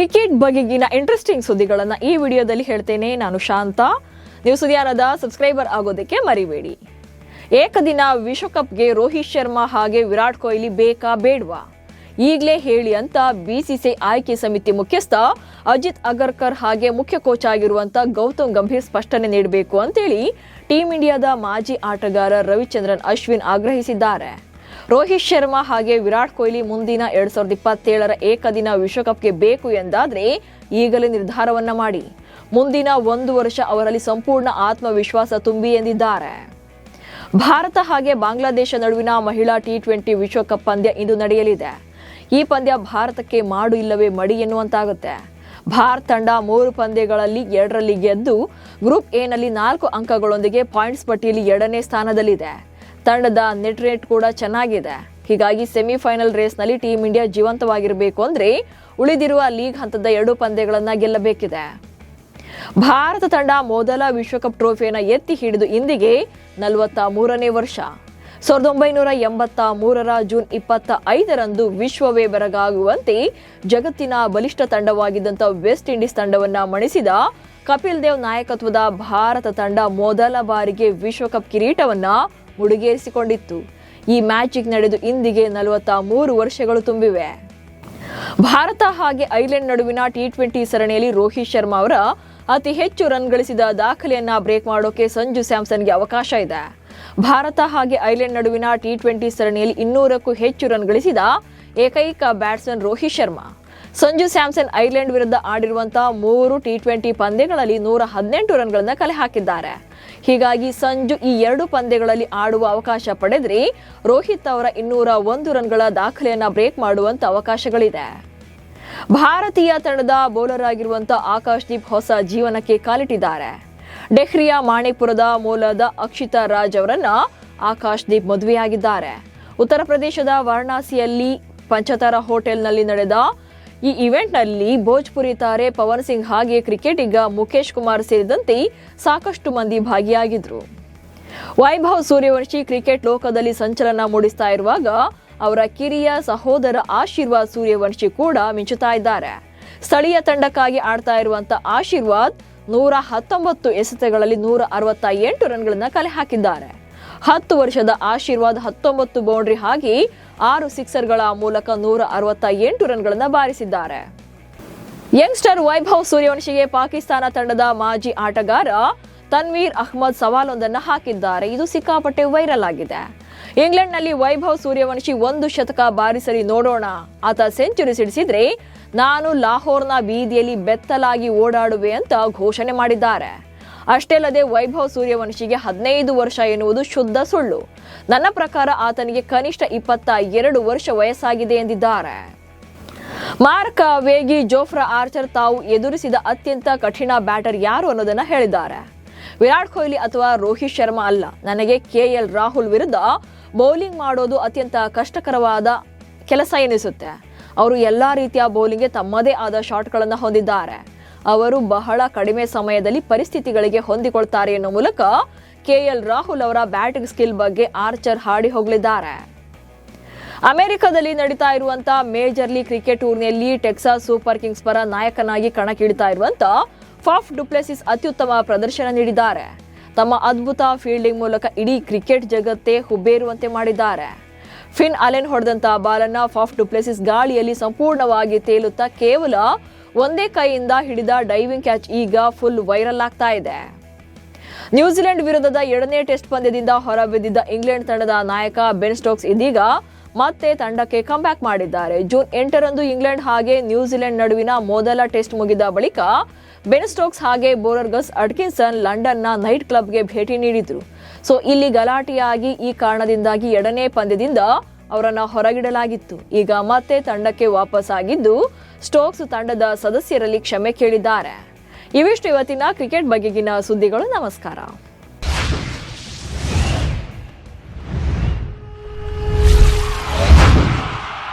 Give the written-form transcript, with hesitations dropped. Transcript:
Cricket ಬಗೆಗಿನ interesting ಸುದ್ದಿಗಳನ್ನು ಈ ವಿಡಿಯೋದಲ್ಲಿ ಹೇಳ್ತೇನೆ. ನಾನು ಶಾಂತ. ನೀವು ಸುದ್ದಿಯಾನದ ಸಬ್ಸ್ಕ್ರೈಬರ್ ಆಗೋದಕ್ಕೆ ಮರಿಬೇಡಿ. ಏಕದಿನ ವಿಶ್ವಕಪ್ಗೆ ರೋಹಿತ್ ಶರ್ಮಾ ಹಾಗೆ ವಿರಾಟ್ ಕೊಹ್ಲಿ ಬೇಕಾ ಬೇಡ್ವಾ? ಈಗಲೇ ಹೇಳಿ ಅಂತ ಬಿಸಿಸಿಐ ಆಯ್ಕೆ ಸಮಿತಿ ಮುಖ್ಯಸ್ಥ ಅಜಿತ್ ಅಗರ್ಕರ್ ಹಾಗೆ ಮುಖ್ಯ ಕೋಚ್ ಆಗಿರುವಂತ ಗೌತಮ್ ಗಂಭೀರ್ ಸ್ಪಷ್ಟನೆ ನೀಡಬೇಕು ಅಂತೇಳಿ ಟೀಂ ಇಂಡಿಯಾದ ಮಾಜಿ ಆಟಗಾರ ರವಿಚಂದ್ರನ್ ಅಶ್ವಿನ್ ಆಗ್ರಹಿಸಿದ್ದಾರೆ. ರೋಹಿತ್ ಶರ್ಮಾ ಹಾಗೆ ವಿರಾಟ್ ಕೊಹ್ಲಿ ಮುಂದಿನ 2027ರ ಏಕದಿನ ವಿಶ್ವಕಪ್ಗೆ ಬೇಕು ಎಂದಾದ್ರೆ ಈಗಲೇ ನಿರ್ಧಾರವನ್ನ ಮಾಡಿ. ಮುಂದಿನ 1 ವರ್ಷ ಅವರಲ್ಲಿ ಸಂಪೂರ್ಣ ಆತ್ಮವಿಶ್ವಾಸ ತುಂಬಿ ಎಂದಿದ್ದಾರೆ. ಭಾರತ ಹಾಗೆ ಬಾಂಗ್ಲಾದೇಶ ನಡುವಿನ ಮಹಿಳಾ T20 ವಿಶ್ವಕಪ್ ಪಂದ್ಯ ಇಂದು ನಡೆಯಲಿದೆ. ಈ ಪಂದ್ಯ ಭಾರತಕ್ಕೆ ಮಾಡು ಇಲ್ಲವೇ ಮಡಿ ಎನ್ನುವಂತಾಗುತ್ತೆ. ಭಾರತ ತಂಡ 3 ಪಂದ್ಯಗಳಲ್ಲಿ 2ರಲ್ಲಿ ಗೆದ್ದು ಗ್ರೂಪ್ ಎ ನಲ್ಲಿ 4 ಅಂಕಗಳೊಂದಿಗೆ ಪಾಯಿಂಟ್ಸ್ ಪಟ್ಟಿಯಲ್ಲಿ 2ನೇ ಸ್ಥಾನದಲ್ಲಿದೆ. ತಂಡದ ನೆಟ್ ರೇಟ್ ಕೂಡ ಚೆನ್ನಾಗಿದೆ. ಹೀಗಾಗಿ ಸೆಮಿಫೈನಲ್ ರೇಸ್ನಲ್ಲಿ ಟೀಂ ಇಂಡಿಯಾ ಜೀವಂತವಾಗಿರಬೇಕು ಅಂದ್ರೆ ಉಳಿದಿರುವ ಲೀಗ್ ಹಂತದ 2 ಪಂದ್ಯಗಳನ್ನ ಗೆಲ್ಲಬೇಕಿದೆ. ಭಾರತ ತಂಡ ಮೊದಲ ವಿಶ್ವಕಪ್ ಟ್ರೋಫಿಯನ್ನು ಎತ್ತಿ ಹಿಡಿದು ಇಂದಿಗೆ 43ನೇ ವರ್ಷ. 1983ರ ಜೂನ್ 25ರಂದು ವಿಶ್ವವೇ ಬೆರಗಾಗುವಂತೆ ಜಗತ್ತಿನ ಬಲಿಷ್ಠ ತಂಡವಾಗಿದ್ದಂಥ ವೆಸ್ಟ್ ಇಂಡೀಸ್ ತಂಡವನ್ನ ಮಣಿಸಿದ ಕಪಿಲ್ ದೇವ್ ನಾಯಕತ್ವದ ಭಾರತ ತಂಡ ಮೊದಲ ಬಾರಿಗೆ ವಿಶ್ವಕಪ್ ಕಿರೀಟವನ್ನ ಮುಡಿಗೇರಿಸಿಕೊಂಡಿತ್ತು. ಈ ಮ್ಯಾಜಿಕ್ ನಡೆದು ಇಂದಿಗೆ 43 ವರ್ಷಗಳು ತುಂಬಿವೆ. ಭಾರತ ಹಾಗೆ ಐರ್ಲೆಂಡ್ ನಡುವಿನ T20 ಸರಣಿಯಲ್ಲಿ ರೋಹಿತ್ ಶರ್ಮಾ ಅವರ ಅತಿ ಹೆಚ್ಚು ರನ್ ಗಳಿಸಿದ ದಾಖಲೆಯನ್ನ ಬ್ರೇಕ್ ಮಾಡೋಕೆ ಸಂಜು ಸ್ಯಾಮ್ಸನ್ಗೆ ಅವಕಾಶ ಇದೆ. ಭಾರತ ಹಾಗೆ ಐರ್ಲೆಂಡ್ ನಡುವಿನ T20 ಸರಣಿಯಲ್ಲಿ 200ಕ್ಕೂ ಹೆಚ್ಚು ರನ್ ಗಳಿಸಿದ ಏಕೈಕ ಬ್ಯಾಟ್ಸ್ಮನ್ ರೋಹಿತ್ ಶರ್ಮಾ. ಸಂಜು ಸ್ಯಾಮ್ಸನ್ ಐರ್ಲೆಂಡ್ ವಿರುದ್ಧ ಆಡಿರುವಂತಹ 3 T20 ಪಂದ್ಯಗಳಲ್ಲಿ 118 ರನ್ಗಳನ್ನ ಕಲೆ ಹಾಕಿದ್ದಾರೆ. ಹೀಗಾಗಿ ಸಂಜು ಈ 2 ಪಂದ್ಯಗಳಲ್ಲಿ ಆಡುವ ಅವಕಾಶ ಪಡೆದ್ರೆ ರೋಹಿತ್ ಅವರ 201 ರನ್ಗಳ ದಾಖಲೆಯನ್ನ ಬ್ರೇಕ್ ಮಾಡುವಂತ ಅವಕಾಶಗಳಿದೆ. ಭಾರತೀಯ ತಂಡದ ಬೌಲರ್ ಆಗಿರುವಂತಹ ಆಕಾಶ್ ದೀಪ್ ಹೊಸ ಜೀವನಕ್ಕೆ ಕಾಲಿಟ್ಟಿದ್ದಾರೆ. ಡೆಹ್ರಿಯ ಮಾಣಿಪುರದ ಮೂಲದ ಅಕ್ಷಿತಾ ರಾಜ್ ಅವರನ್ನ ಆಕಾಶ್ ದೀಪ್ ಮದುವೆಯಾಗಿದ್ದಾರೆ. ಉತ್ತರ ಪ್ರದೇಶದ ವಾರಣಾಸಿಯಲ್ಲಿ ಪಂಚತಾರ ಹೋಟೆಲ್ನಲ್ಲಿ ನಡೆದ ಈ ಇವೆಂಟ್ನಲ್ಲಿ ಭೋಜ್ಪುರಿ ತಾರೆ ಪವನ್ ಸಿಂಗ್ ಹಾಗೆ ಕ್ರಿಕೆಟಿಗ ಮುಖೇಶ್ ಕುಮಾರ್ ಸೇರಿದಂತೆ ಸಾಕಷ್ಟು ಮಂದಿ ಭಾಗಿಯಾಗಿದ್ರು. ವೈಭವ್ ಸೂರ್ಯವಂಶಿ ಕ್ರಿಕೆಟ್ ಲೋಕದಲ್ಲಿ ಸಂಚಲನ ಮೂಡಿಸ್ತಾ ಇರುವಾಗ ಅವರ ಕಿರಿಯ ಸಹೋದರ ಆಶೀರ್ವಾದ್ ಸೂರ್ಯವಂಶಿ ಕೂಡ ಮಿಂಚುತ್ತಾ ಇದ್ದಾರೆ. ಸ್ಥಳೀಯ ತಂಡಕ್ಕಾಗಿ ಆಡ್ತಾ ಇರುವಂತ ಆಶೀರ್ವಾದ್ 119 ಎಸೆತಗಳಲ್ಲಿ 168 ರನ್ಗಳನ್ನ ಕಲೆ ಹಾಕಿದ್ದಾರೆ. 10 ವರ್ಷದ ಆಶೀರ್ವಾದ್ 19 ಬೌಂಡ್ರಿ ಹಾಗೆ 6 ಸಿಕ್ಸರ್ಗಳ ಮೂಲಕ 168 ರನ್ಗಳನ್ನ ಬಾರಿಸಿದ್ದಾರೆ. ಯಂಗ್ಸ್ಟರ್ ವೈಭವ್ ಸೂರ್ಯವಂಶಿಗೆ ಪಾಕಿಸ್ತಾನ ತಂಡದ ಮಾಜಿ ಆಟಗಾರ ತನ್ವೀರ್ ಅಹ್ಮದ್ ಸವಾಲೊಂದನ್ನ ಹಾಕಿದ್ದಾರೆ. ಇದು ಸಿಕ್ಕಾಪಟ್ಟೆ ವೈರಲ್ ಆಗಿದೆ. ಇಂಗ್ಲೆಂಡ್ನಲ್ಲಿ ವೈಭವ್ ಸೂರ್ಯವಂಶಿ 1 ಶತಕ ಬಾರಿಸಲಿ ನೋಡೋಣ, ಆತ ಸೆಂಚುರಿ ಸಿಡಿಸಿದ್ರೆ ನಾನು ಲಾಹೋರ್ನ ಬೀದಿಯಲ್ಲಿ ಬೆತ್ತಲಾಗಿ ಓಡಾಡುವೆ ಅಂತ ಘೋಷಣೆ ಮಾಡಿದ್ದಾರೆ. ಅಷ್ಟೇ ಅಲ್ಲದೆ ವೈಭವ್ ಸೂರ್ಯವಂಶಿಗೆ 15 ವರ್ಷ ಎನ್ನುವುದು ಶುದ್ಧ ಸುಳ್ಳು. ನನ್ನ ಪ್ರಕಾರ ಆತನಿಗೆ ಕನಿಷ್ಠ 22 ವರ್ಷ ವಯಸ್ಸಾಗಿದೆ ಎಂದಿದ್ದಾರೆ. ಮಾರ್ಕ ವೇಗಿ ಜೋಫ್ರಾ ಆರ್ಚರ್ ತಾವು ಎದುರಿಸಿದ ಅತ್ಯಂತ ಕಠಿಣ ಬ್ಯಾಟರ್ ಯಾರು ಅನ್ನೋದನ್ನ ಹೇಳಿದ್ದಾರೆ. ವಿರಾಟ್ ಕೊಹ್ಲಿ ಅಥವಾ ರೋಹಿತ್ ಶರ್ಮಾ ಅಲ್ಲ, ನನಗೆ KL ರಾಹುಲ್ ವಿರುದ್ಧ ಬೌಲಿಂಗ್ ಮಾಡೋದು ಅತ್ಯಂತ ಕಷ್ಟಕರವಾದ ಕೆಲಸ ಎನಿಸುತ್ತೆ. ಅವರು ಎಲ್ಲಾ ರೀತಿಯ ಬೌಲಿಂಗ್ಗೆ ತಮ್ಮದೇ ಆದ ಶಾಟ್ಗಳನ್ನು ಹೊಂದಿದ್ದಾರೆ. ಅವರು ಬಹಳ ಕಡಿಮೆ ಸಮಯದಲ್ಲಿ ಪರಿಸ್ಥಿತಿಗಳಿಗೆ ಹೊಂದಿಕೊಳ್ತಾರೆ ಎನ್ನುವ ಮೂಲಕ KL ರಾಹುಲ್ ಅವರ ಬ್ಯಾಟಿಂಗ್ ಸ್ಕಿಲ್ ಬಗ್ಗೆ ಆರ್ಚರ್ ಹಾಡಿ ಹೋಗಲಿದ್ದಾರೆ. ಅಮೆರಿಕದಲ್ಲಿ ನಡೀತಾ ಇರುವಂತಹ ಮೇಜರ್ ಲೀಗ್ ಕ್ರಿಕೆಟ್ ಟೂರ್ನಿಯಲ್ಲಿ ಟೆಕ್ಸಾಸ್ ಸೂಪರ್ ಕಿಂಗ್ಸ್ ಪರ ನಾಯಕನಾಗಿ ಕಣಕ್ಕಿಳಿತಾ ಇರುವಂತ ಫಾಫ್ ಡುಪ್ಲೆಸಿಸ್ ಅತ್ಯುತ್ತಮ ಪ್ರದರ್ಶನ ನೀಡಿದ್ದಾರೆ. ತಮ್ಮ ಅದ್ಭುತ ಫೀಲ್ಡಿಂಗ್ ಮೂಲಕ ಇಡೀ ಕ್ರಿಕೆಟ್ ಜಗತ್ತೇ ಹುಬ್ಬೇರುವಂತೆ ಮಾಡಿದ್ದಾರೆ. ಫಿನ್ ಅಲೆನ್ ಹೊಡೆದಂತ ಬಾಲನ್ನ ಫಾಫ್ ಡುಪ್ಲೆಸಿಸ್ ಗಾಳಿಯಲ್ಲಿ ಸಂಪೂರ್ಣವಾಗಿ ತೇಲುತ್ತಾ ಕೇವಲ ಒಂದೇ ಕೈಯಿಂದ ಹಿಡಿದ ಡೈವಿಂಗ್ ಕ್ಯಾಚ್ ಈಗ ಫುಲ್ ವೈರಲ್ ಆಗ್ತಾ ಇದೆ. ನ್ಯೂಜಿಲೆಂಡ್ ವಿರುದ್ಧದ 2ನೇ ಟೆಸ್ಟ್ ಪಂದ್ಯದಿಂದ ಹೊರಬಿದ್ದಿದ್ದ ಇಂಗ್ಲೆಂಡ್ ತಂಡದ ನಾಯಕ ಬೆನ್ ಸ್ಟೋಕ್ಸ್ ಇದೀಗ ಮತ್ತೆ ತಂಡಕ್ಕೆ ಕಮ್ಬ್ಯಾಕ್ ಮಾಡಿದ್ದಾರೆ. ಜೂನ್ 8ರಂದು ಇಂಗ್ಲೆಂಡ್ ಹಾಗೆ ನ್ಯೂಜಿಲೆಂಡ್ ನಡುವಿನ ಮೊದಲ ಟೆಸ್ಟ್ ಮುಗಿದ ಬಳಿಕ ಬೆನ್ ಸ್ಟೋಕ್ಸ್ ಹಾಗೆ ಬೌಲರ್ ಗಸ್ ಅಟ್ಕಿನ್ಸನ್ ಲಂಡನ್ನ ನೈಟ್ ಕ್ಲಬ್ಗೆ ಭೇಟಿ ನೀಡಿದ್ರು. ಸೊ ಇಲ್ಲಿ ಗಲಾಟೆಯಾಗಿ ಈ ಕಾರಣದಿಂದಾಗಿ 2ನೇ ಪಂದ್ಯದಿಂದ ಅವರನ್ನ ಹೊರಗಿಡಲಾಗಿತ್ತು. ಈಗ ಮತ್ತೆ ತಂಡಕ್ಕೆ ವಾಪಸ್ ಆಗಿದ್ದು ಸ್ಟೋಕ್ಸ್ ತಂಡದ ಸದಸ್ಯರಲ್ಲಿ ಕ್ಷಮೆ ಕೇಳಿದ್ದಾರೆ. ಇವಿಷ್ಟು ಇವತ್ತಿನ ಕ್ರಿಕೆಟ್ ಬಗೆಗಿನ ಸುದ್ದಿಗಳು. ನಮಸ್ಕಾರ.